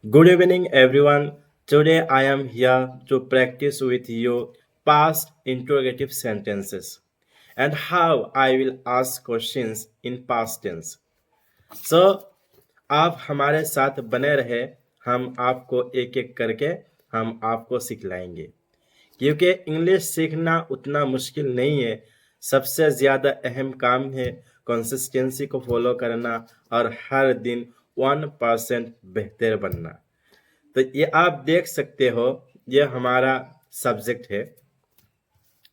Good evening, everyone. Today I am here to practice with you past interrogative sentences and how I will ask questions in past tense. So, आप हमारे साथ बने रहे, हम आपको एक एक करके हम आपको सिखलाएंगे क्योंकि इंग्लिश सीखना उतना मुश्किल नहीं है। सबसे ज़्यादा अहम काम है कंसिस्टेंसी को फॉलो करना और हर दिन 1% बेहतर बनना। तो ये आप देख सकते हो, ये हमारा सब्जेक्ट है,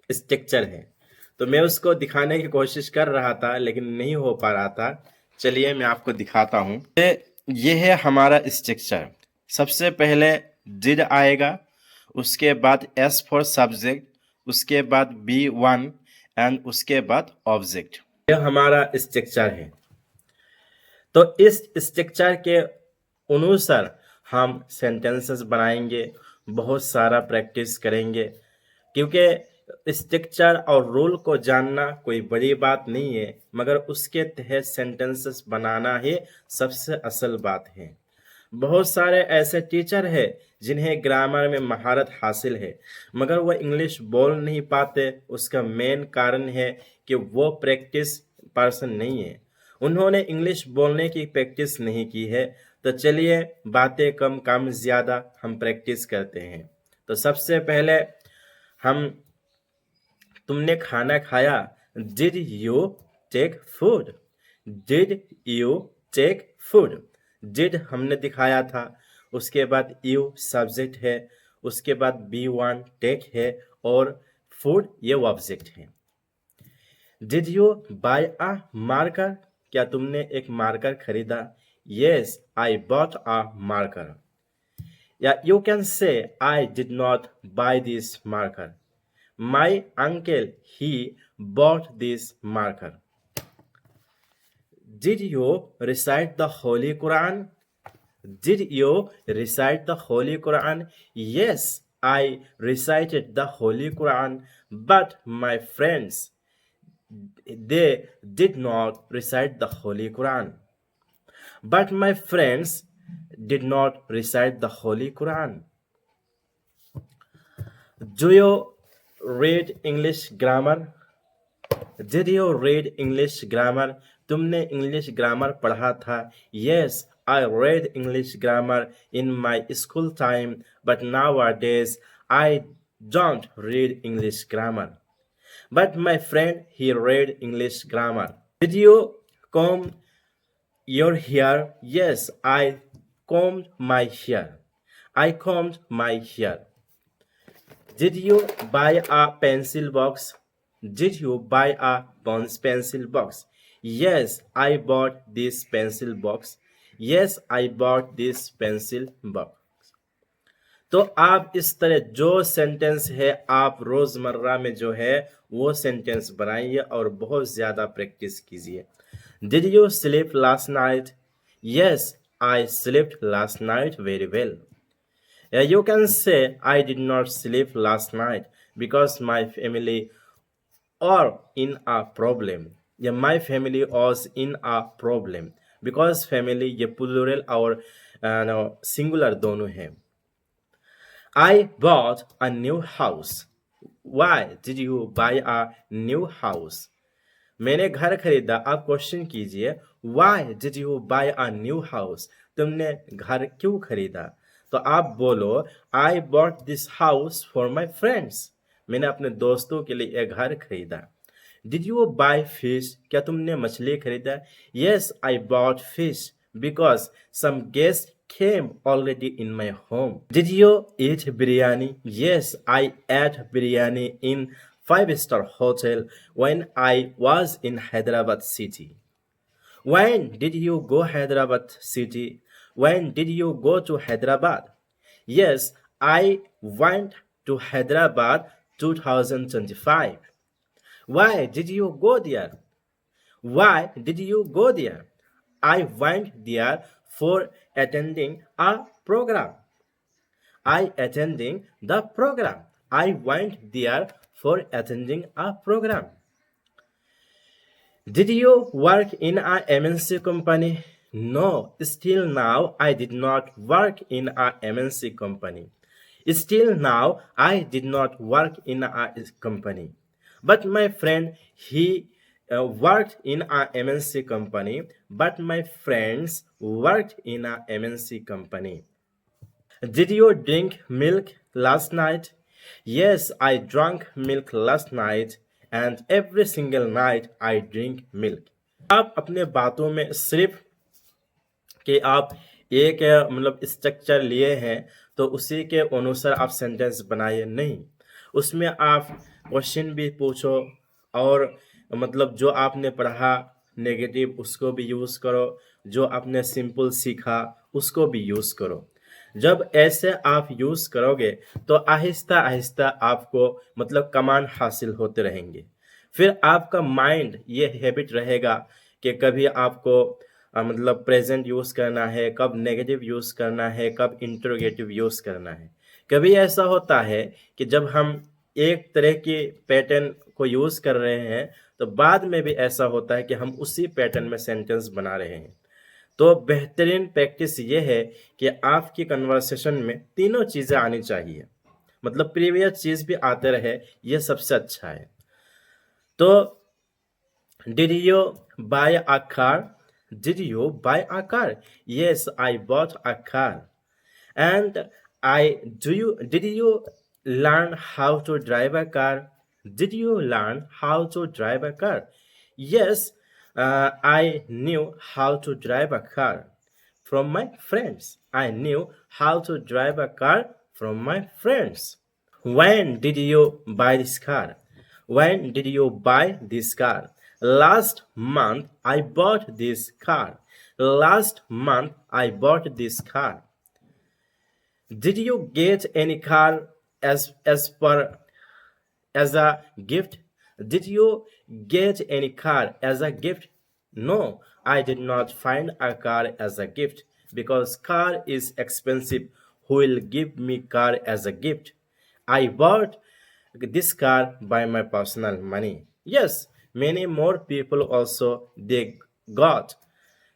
स्ट्रक्चर है। तो मैं उसको दिखाने की कोशिश कर रहा था लेकिन नहीं हो पा रहा था। चलिए मैं आपको दिखाता हूँ। ये है हमारा स्ट्रक्चर। सबसे पहले डिड आएगा, उसके बाद एस फॉर सब्जेक्ट, उसके बाद बी वन एंड उसके बाद ऑब्जेक्ट। ये हमारा स्ट्रक्चर है। तो इस स्ट्रक्चर के अनुसार हम सेंटेंसेस बनाएंगे, बहुत सारा प्रैक्टिस करेंगे क्योंकि स्ट्रक्चर और रूल को जानना कोई बड़ी बात नहीं है, मगर उसके तहत सेंटेंसेस बनाना ही सबसे असल बात है। बहुत सारे ऐसे टीचर हैं जिन्हें ग्रामर में महारत हासिल है, मगर वह इंग्लिश बोल नहीं पाते। उसका मेन कारण है कि वो प्रैक्टिस पर्सन नहीं है, उन्होंने इंग्लिश बोलने की प्रैक्टिस नहीं की है। तो चलिए, बातें कम काम ज़्यादा, हम प्रैक्टिस करते हैं। तो सबसे पहले हम तुमने खाना खाया, did you take food? Did you take food? Did हमने दिखाया था, उसके बाद यू सब्जेक्ट है, उसके बाद बी वन टेक है और फूड ये ऑब्जेक्ट है। Did you buy a marker? क्या तुमने एक मार्कर खरीदा? Yes, I bought a marker. या you can say I did not buy this marker. My uncle, he bought this marker. Did you recite the Holy Quran? Did you recite the Holy Quran? Yes, I recited the Holy Quran, but my friends, they did not recite the Holy Quran. But my friends did not recite the Holy Quran. Do you read English grammar? Did you read English grammar? तुमने English grammar पढ़ा था? Yes, I read English grammar in my school time, but nowadays I don't read English grammar. But my friend, he read English grammar. Did you comb your hair? Yes, I combed my hair. I combed my hair. Did you buy a pencil box? Did you buy a pencil box? Yes, I bought this pencil box. Yes, I bought this pencil box. तो आप इस तरह जो sentence है, आप रोजमर्रा में जो है वो सेंटेंस बनाइए और बहुत ज्यादा प्रैक्टिस कीजिए। Did you sleep last night? Yes, I slept last night very well. You can say I did not sleep last night because my family are in a problem. या my family was in a problem because family ये plural और singular दोनों हैं। I bought a new house. Why did you buy a new house? मैंने घर खरीदा। आप question कीजिए, Why did you buy a new house? तुमने घर क्यों खरीदा? तो आप बोलो, I bought this house for my friends. मैंने अपने दोस्तों के लिए एक घर खरीदा। Did you buy fish? क्या तुमने मछली खरीदा? Yes, I bought fish because some guests came already in my home. Did you eat biryani? Yes, I ate biryani in five-star hotel when I was in Hyderabad city. When did you go Hyderabad city? When did you go to Hyderabad? Yes, I went to Hyderabad 2025. Why did you go there? Why did you go there? I went there for attending a program. I attending the program. I went there for attending a program. Did you work in a MNC company? No, still now I did not work in a MNC company. Still now I did not work in a company. But my friend, he worked in a MNC company, but my friends worked in a MNC company. Did you drink milk last night? Yes, I drank milk last night and every single night I drink milk. आप अपने बातों में सिर्फ कि आप एक मतलब structure लिए हैं तो उसी के अनुसार आप सेंटेंस बनाइए नहीं, उसमें आप क्वेश्चन भी पूछो और मतलब जो आपने पढ़ा नेगेटिव उसको भी यूज़ करो, जो आपने सिंपल सीखा उसको भी यूज़ करो। जब ऐसे आप यूज़ करोगे तो आहिस्ता आहिस्ता आपको मतलब कमांड हासिल होते रहेंगे। फिर आपका माइंड ये हैबिट रहेगा कि कभी आपको मतलब प्रेजेंट यूज़ करना है, कब नेगेटिव यूज़ करना है, कब इंटरोगेटिव यूज़ करना है। कभी ऐसा होता है कि जब हम एक तरह के पैटर्न को यूज़ कर रहे हैं तो बाद में भी ऐसा होता है कि हम उसी पैटर्न में सेंटेंस बना रहे हैं। तो बेहतरीन प्रैक्टिस ये है कि आपकी कन्वर्सेशन में तीनों चीज़ें आनी चाहिए, मतलब प्रीवियस चीज़ भी आते रहे, ये सबसे अच्छा है। तो did you buy a car? Did you buy a car? Yes, I bought a car. And did you learn how to drive a car? Did you learn how to drive a car? Yes, I knew how to drive a car from my friends. I knew how to drive a car from my friends. When did you buy this car? When did you buy this car? Last month I bought this car. Last month I bought this car. Did you get any car as a gift? Did you get any car as a gift? No, I did not find a car as a gift because car is expensive. Who will give me car as a gift? I bought this car by my personal money. Yes, many more people also they got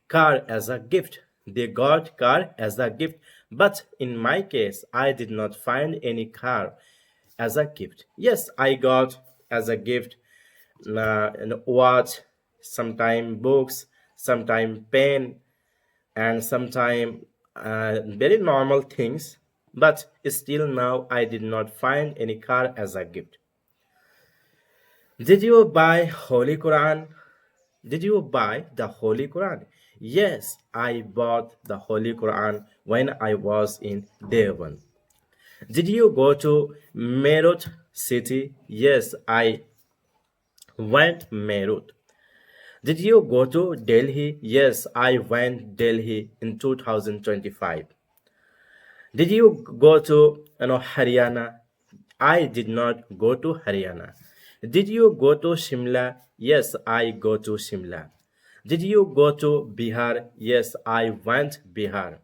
car as a gift. They got car as a gift, but in my case, I did not find any car as a gift. Yes, I got as a gift watch, sometime books, sometime pen, and sometime very normal things. But still now, I did not find any car as a gift. Did you buy Holy Quran? Did you buy the Holy Quran? Yes, I bought the Holy Quran when I was in Devan. Did you go to Meerut city? Yes, I went Meerut. Did you go to Delhi? Yes, I went Delhi in 2025. Did you go to Haryana? I did not go to Haryana. Did you go to Shimla? Yes, I go to Shimla. Did you go to Bihar? Yes, I went Bihar.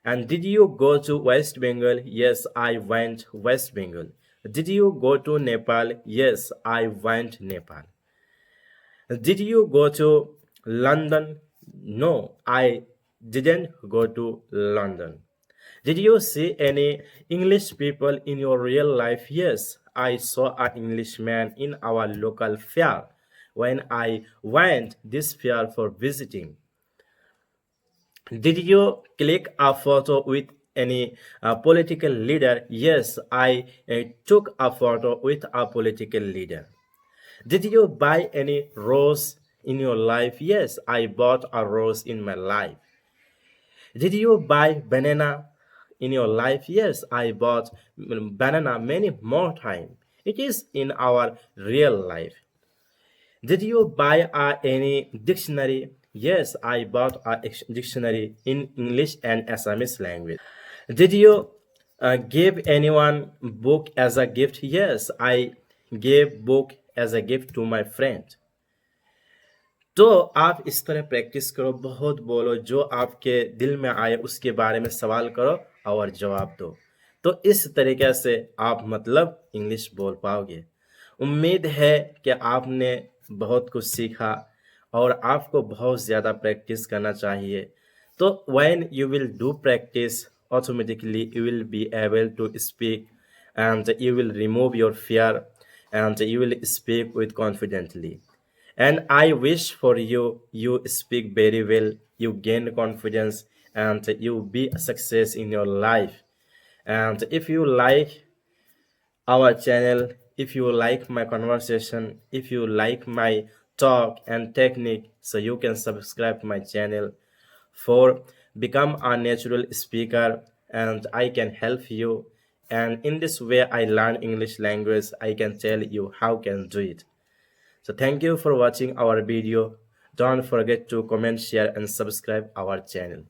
And did you go to West Bengal? Yes, I went West Bengal. Did you go to Nepal? Yes, I went Nepal. Did you go to London? No, I didn't go to London. Did you see any English people in your real life? Yes, I saw an Englishman in our local fair when I went this fair for visiting. Did you click a photo with any political leader? Yes, I took a photo with a political leader. Did you buy any rose in your life? Yes, I bought a rose in my life. Did you buy banana in your life? Yes, I bought banana many more times. It is in our real life. Did you buy any dictionary? Yes, I bought a dictionary in English and Assamese language. Did you give anyone book as a gift? Yes, I gave book as a gift to my friend. तो आप इस तरह practice करो, बहुत बोलो, जो आपके दिल में आए उसके बारे में सवाल करो और जवाब दो। तो इस तरीके से आप मतलब इंग्लिश बोल पाओगे। उम्मीद है कि आपने बहुत कुछ सीखा और आपको बहुत ज़्यादा प्रैक्टिस करना चाहिए। तो when you will do practice, automatically you will be able to speak and you will remove your fear and you will speak with confidently. And I wish for you, you speak very well, you gain confidence and you be a success in your life. And if you like our channel, if you like my conversation, if you like my talk and technique, so you can subscribe to my channel for become a natural speaker and I can help you. And in this way I learn English language, I can tell you how can do it. So thank you for watching our video. Don't forget to comment, share and subscribe our channel.